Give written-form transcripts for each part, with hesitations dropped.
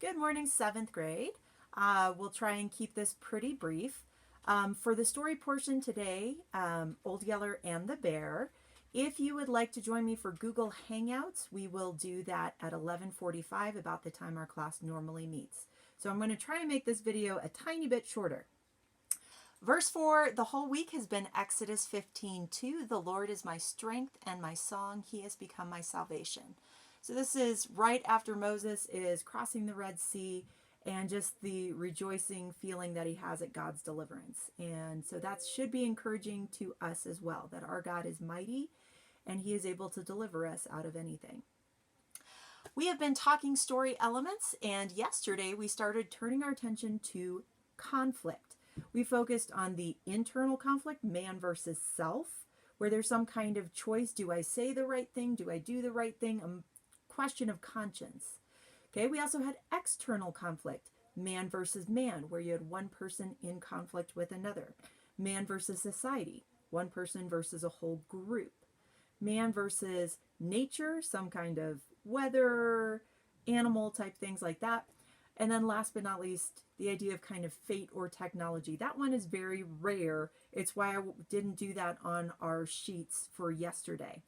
Good morning, seventh grade. We'll try and keep this pretty brief. For the story portion today, Old Yeller and the Bear. If you would like to join me for Google Hangouts, we will do that at 11:45, about the time our class normally meets. So I'm going to try and make this video a tiny bit shorter. Verse 4, the whole week has been Exodus 15:2. The Lord is my strength and my song. He has become my salvation. So this is right after Moses is crossing the Red Sea and just the rejoicing feeling that he has at God's deliverance. And so that should be encouraging to us as well, that our God is mighty and he is able to deliver us out of anything. We have been talking story elements, and yesterday we started turning our attention to conflict. We focused on the internal conflict, man versus self, where there's some kind of choice. Do I say the right thing? Do I do the right thing? A question of conscience. Okay, we also had external conflict, man versus man, where you had one person in conflict with another. Man versus society, one person versus a whole group. Man versus nature, some kind of weather, animal type things like that. And then last but not least, the idea of kind of fate or technology. That one is very rare. It's why I didn't do that on our sheets for yesterday.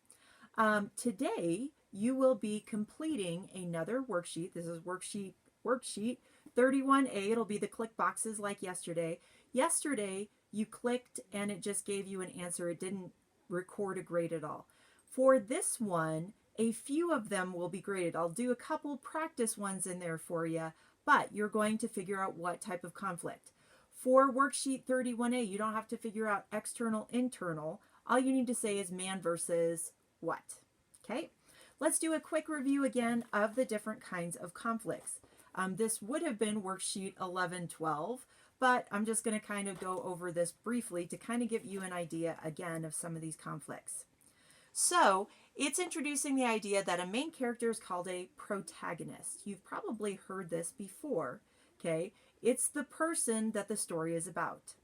Today, you will be completing another worksheet. This is worksheet 31A. It'll be the click boxes like yesterday. Yesterday, you clicked and it just gave you an answer. It didn't record a grade at all. For this one, a few of them will be graded. I'll do a couple practice ones in there for you, but you're going to figure out what type of conflict. For worksheet 31A, you don't have to figure out external, internal. All you need to say is man versus what. Okay, let's do a quick review again of the different kinds of conflicts. This would have been worksheet 11-12, but I'm just going to kind of go over this briefly to kind of give you an idea again of some of these conflicts. So it's introducing the idea that a main character is called a protagonist. You've probably heard this before, okay? It's the person that the story is about.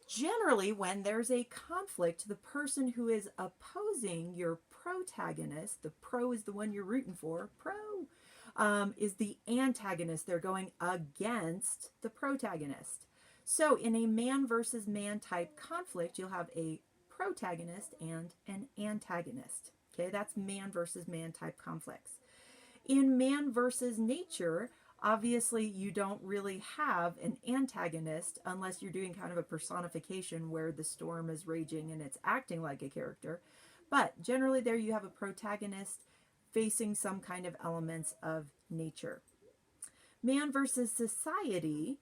Generally, when there's a conflict, the person who is opposing your protagonist, the pro is the one you're rooting for, is the antagonist. They're going against the protagonist. So in a man versus man type conflict, you'll have a protagonist and an antagonist. Okay, that's man versus man type conflicts. In man versus nature, obviously you don't really have an antagonist unless you're doing kind of a personification where the storm is raging and it's acting like a character. But generally there you have a protagonist facing some kind of elements of nature. Man versus society,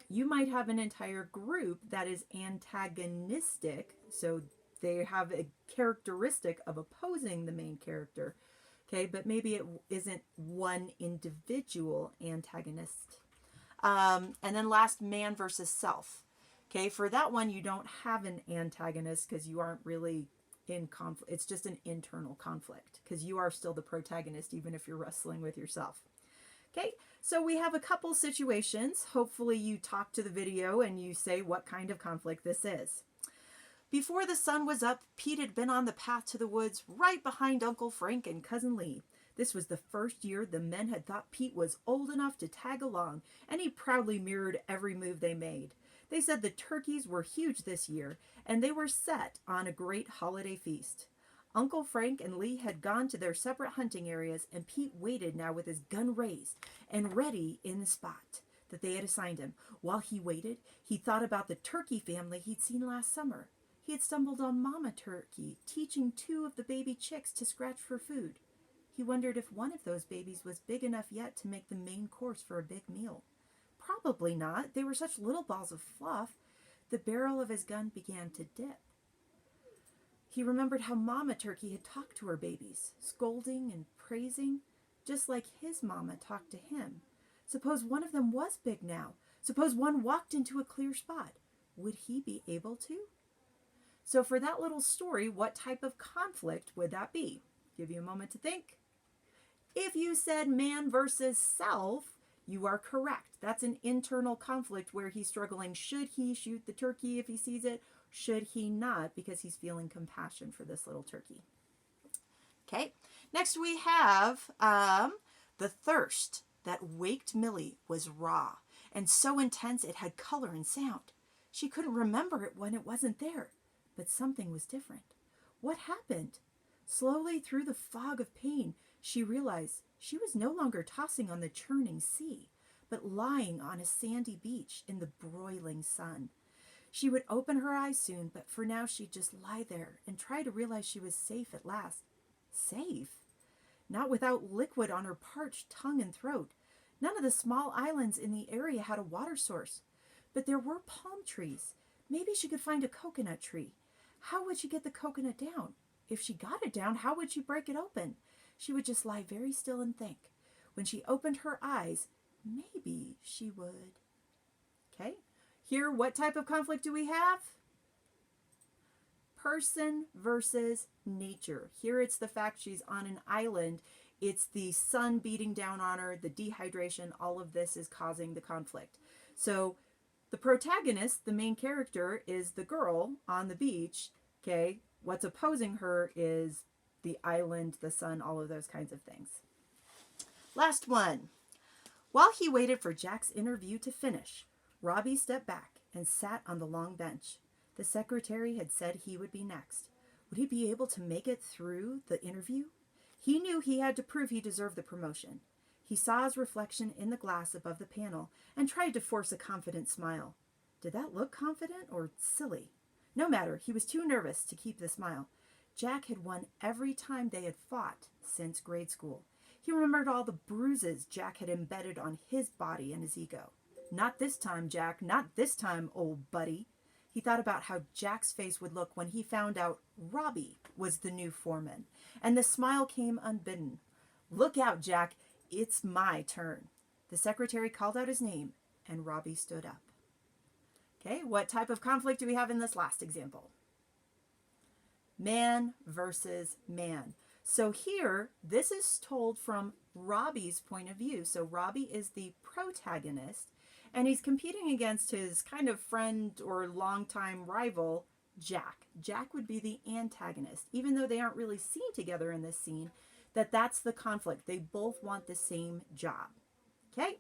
you might have an entire group that is antagonistic, so they have a characteristic of opposing the main character, okay, but maybe it isn't one individual antagonist. And then last, man versus self. Okay, for that one, you don't have an antagonist because you aren't really in conflict. It's just an internal conflict because you are still the protagonist even if you're wrestling with yourself. Okay, so we have a couple situations. Hopefully you talk to the video and you say what kind of conflict this is. Before the sun was up, Pete had been on the path to the woods right behind Uncle Frank and Cousin Lee. This was the first year the men had thought Pete was old enough to tag along, and he proudly mirrored every move they made. They said the turkeys were huge this year, and they were set on a great holiday feast. Uncle Frank and Lee had gone to their separate hunting areas, and Pete waited now with his gun raised and ready in the spot that they had assigned him. While he waited, he thought about the turkey family he'd seen last summer. He had stumbled on Mama Turkey, teaching 2 of the baby chicks to scratch for food. He wondered if one of those babies was big enough yet to make the main course for a big meal. Probably not. They were such little balls of fluff. The barrel of his gun began to dip. He remembered how Mama Turkey had talked to her babies, scolding and praising, just like his mama talked to him. Suppose one of them was big now. Suppose one walked into a clear spot. Would he be able to? So for that little story, what type of conflict would that be? Give you a moment to think. If you said man versus self, you are correct. That's an internal conflict where he's struggling. Should he shoot the turkey if he sees it? Should he not? Because he's feeling compassion for this little turkey. Okay, next we have the thirst. that waked Millie was raw and so intense it had color and sound. She couldn't remember it when it wasn't there, but something was different. What happened? Slowly through the fog of pain, she realized she was no longer tossing on the churning sea, but lying on a sandy beach in the broiling sun. She would open her eyes soon, but for now she'd just lie there and try to realize she was safe at last. Safe? Not without liquid on her parched tongue and throat. None of the small islands in the area had a water source, but there were palm trees. Maybe she could find a coconut tree. How would she get the coconut down? If she got it down, how would she break it open? She would just lie very still and think. When she opened her eyes, maybe she would. Okay, here, what type of conflict do we have? Person versus nature. Here it's the fact she's on an island. It's the sun beating down on her, the dehydration, all of this is causing the conflict. So the protagonist, the main character, is the girl on the beach. Okay, what's opposing her is the island, the sun, all of those kinds of things. Last one. While he waited for Jack's interview to finish, Robbie stepped back and sat on the long bench. The secretary had said he would be next. Would he be able to make it through the interview? He knew he had to prove he deserved the promotion. He saw his reflection in the glass above the panel and tried to force a confident smile. Did that look confident or silly? No matter, he was too nervous to keep the smile. Jack had won every time they had fought since grade school. He remembered all the bruises Jack had embedded on his body and his ego. Not this time, Jack. Not this time, old buddy. He thought about how Jack's face would look when he found out Robbie was the new foreman, and the smile came unbidden. Look out, Jack. It's my turn. The secretary called out his name, and Robbie stood up. Okay, what type of conflict do we have in this last example? Man versus man. So here, this is told from Robbie's point of view. So Robbie is the protagonist, and he's competing against his kind of friend or longtime rival, Jack. Jack would be the antagonist, even though they aren't really seen together in this scene, that's the conflict. They both want the same job. Okay,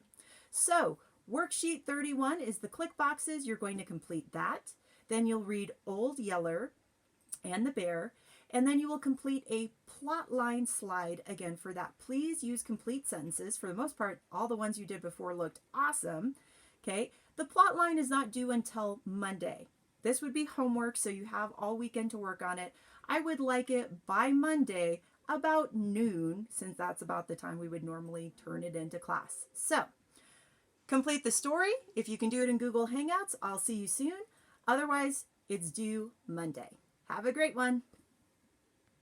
so worksheet 31 is the click boxes. You're going to complete that. Then you'll read Old Yeller and the Bear, and then you will complete a plot line slide again for that. Please use complete sentences. For the most part, all the ones you did before looked awesome. Okay, the plot line is not due until Monday. This would be homework, so you have all weekend to work on it. I would like it by Monday about noon, since that's about the time we would normally turn it into class. So, complete the story. If you can do it in Google Hangouts, I'll see you soon. Otherwise, it's due Monday. Have a great one.